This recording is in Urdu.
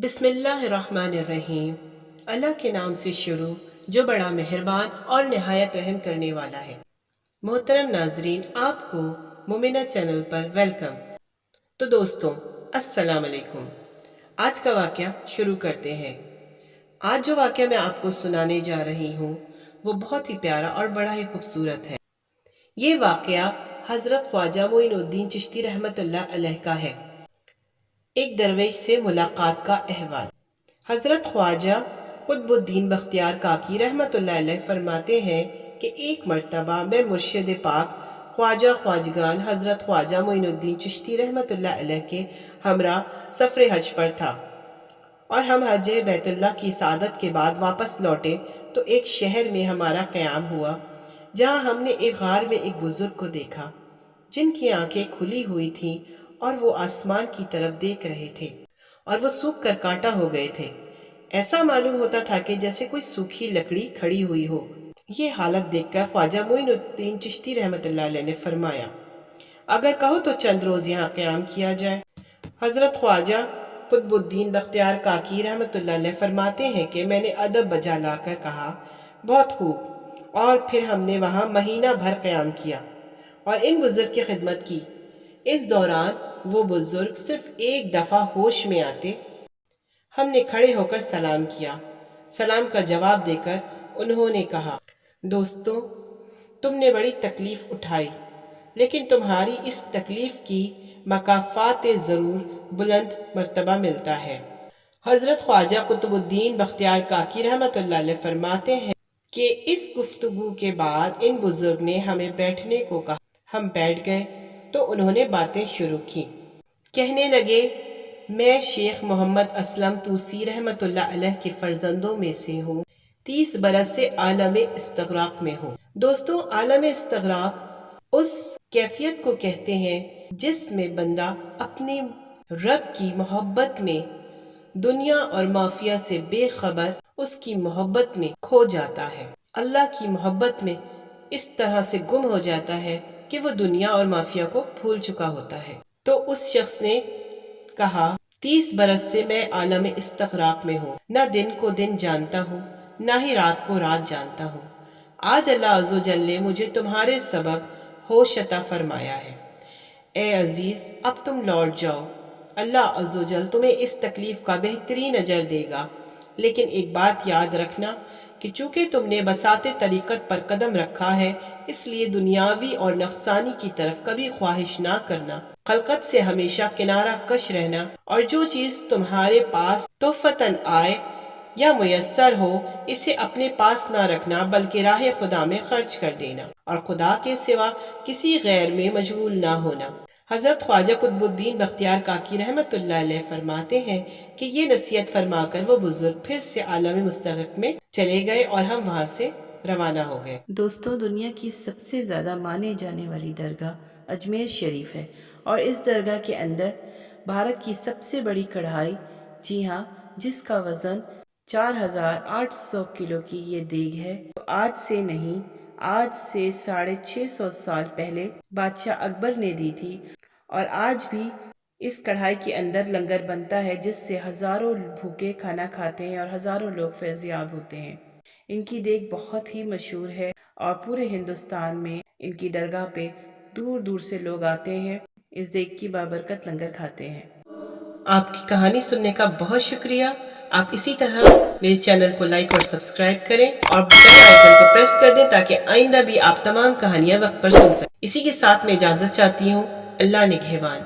بسم اللہ الرحمن الرحیم۔ اللہ کے نام سے شروع جو بڑا مہربان اور نہایت رحم کرنے والا ہے۔ محترم ناظرین، آپ کو مومنہ چینل پر ویلکم۔ تو دوستوں، السلام علیکم۔ آج کا واقعہ شروع کرتے ہیں۔ آج جو واقعہ میں آپ کو سنانے جا رہی ہوں وہ بہت ہی پیارا اور بڑا ہی خوبصورت ہے۔ یہ واقعہ حضرت خواجہ معین الدین چشتی رحمۃ اللہ علیہ کا ہے۔ ایک درویش سے ملاقات کا احوال۔ حضرت خواجہ قطب الدین بختیار کاکی رحمۃ اللہ علیہ فرماتے ہیں کہ ایک مرتبہ میں مرشد پاک خواجہ خواجگان حضرت خواجہ معین الدین چشتی رحمۃ اللہ علیہ کے ہمراہ سفر حج پر تھا، اور ہم حج بیت اللہ کی سعادت کے بعد واپس لوٹے تو ایک شہر میں ہمارا قیام ہوا، جہاں ہم نے ایک غار میں ایک بزرگ کو دیکھا جن کی آنکھیں کھلی ہوئی تھیں اور وہ آسمان کی طرف دیکھ رہے تھے، اور وہ سوکھ کر کانٹا ہو گئے تھے۔ ایسا معلوم ہوتا تھا کہ جیسے کوئی سوکھی لکڑی کھڑی ہوئی ہو۔ یہ حالت دیکھ کر خواجہ معین الدین چشتی رحمۃ اللہ علیہ نے فرمایا، اگر کہو تو چند روز یہاں قیام کیا جائے۔ حضرت خواجہ قطب الدین بختیار کاکی رحمۃ اللہ علیہ فرماتے ہیں کہ میں نے ادب بجا لا کر کہا، بہت خوب، اور پھر ہم نے وہاں مہینہ بھر قیام کیا اور ان بزرگ کی خدمت کی۔ اس دوران وہ بزرگ صرف ایک دفعہ ہوش میں آتے۔ ہم نے کھڑے ہو کر سلام کیا۔ سلام کا جواب دے کر انہوں نے کہا، دوستو، تم نے بڑی تکلیف اٹھائی، لیکن تمہاری اس تکلیف کی مکافات ضرور بلند مرتبہ ملتا ہے۔ حضرت خواجہ قطب الدین بختیار کاکی رحمۃ اللہ علیہ فرماتے ہیں کہ اس گفتگو کے بعد ان بزرگ نے ہمیں بیٹھنے کو کہا۔ ہم بیٹھ گئے تو انہوں نے باتیں شروع کی۔ کہنے لگے، میں شیخ محمد اسلم توسی رحمۃ اللہ علیہ کے فرزندوں میں سے ہوں۔ 30 برس سے عالم استغراق میں ہوں۔ دوستوں، عالم استغراق اس کیفیت کو کہتے ہیں جس میں بندہ اپنے رب کی محبت میں دنیا اور مافیا سے بے خبر اس کی محبت میں کھو جاتا ہے، اللہ کی محبت میں اس طرح سے گم ہو جاتا ہے کہ وہ دنیا اور مافیا کو بھول چکا ہوتا ہے۔ تو اس شخص نے کہا، 30 برس سے میں عالم استغراق میں ہوں، نہ دن کو دن جانتا ہوں، نہ ہی رات کو رات جانتا ہوں۔ آج اللہ عز و جل نے مجھے تمہارے سبب ہوش عطا فرمایا ہے۔ اے عزیز، اب تم لوٹ جاؤ، اللہ عز و جل تمہیں اس تکلیف کا بہترین اجر دے گا، لیکن ایک بات یاد رکھنا کہ چونکہ تم نے بساط طریقت پر قدم رکھا ہے، اس لیے دنیاوی اور نفسانی کی طرف کبھی خواہش نہ کرنا، خلقت سے ہمیشہ کنارہ کش رہنا، اور جو چیز تمہارے پاس تحفتاً آئے یا میسر ہو اسے اپنے پاس نہ رکھنا بلکہ راہ خدا میں خرچ کر دینا، اور خدا کے سوا کسی غیر میں مشغول نہ ہونا۔ حضرت خواجہ قطب الدین بختیار کاکی رحمۃ اللہ علیہ فرماتے ہیں کہ یہ نصیحت فرما کر وہ بزرگ پھر سے عالم مستغرق میں چلے گئے اور ہم وہاں سے روانہ ہو گئے۔ دوستوں، دنیا کی سب سے زیادہ مانے جانے والی درگاہ اجمیر شریف ہے، اور اس درگاہ کے اندر بھارت کی سب سے بڑی کڑھائی، جی ہاں، جس کا وزن 4800 کلو کی یہ دیگ ہے، تو آج سے نہیں، آج سے 650 سال پہلے بادشاہ اکبر نے دی تھی، اور آج بھی اس کڑھائی کے اندر لنگر بنتا ہے جس سے ہزاروں بھوکے کھانا کھاتے ہیں اور ہزاروں لوگ فیض یاب ہوتے ہیں۔ ان کی دیگ بہت ہی مشہور ہے، اور پورے ہندوستان میں ان کی درگاہ پہ دور دور سے لوگ آتے ہیں، اس دیگ کی بابرکت لنگر کھاتے ہیں۔ آپ کی کہانی سننے کا بہت شکریہ۔ آپ اسی طرح میرے چینل کو لائک اور سبسکرائب کریں اور بیل آئیکن کو پریس کر دیں تاکہ آئندہ بھی آپ تمام کہانیاں وقت پر سن سکیں۔ اسی کے ساتھ میں اجازت چاہتی ہوں۔ اللہ نگہبان۔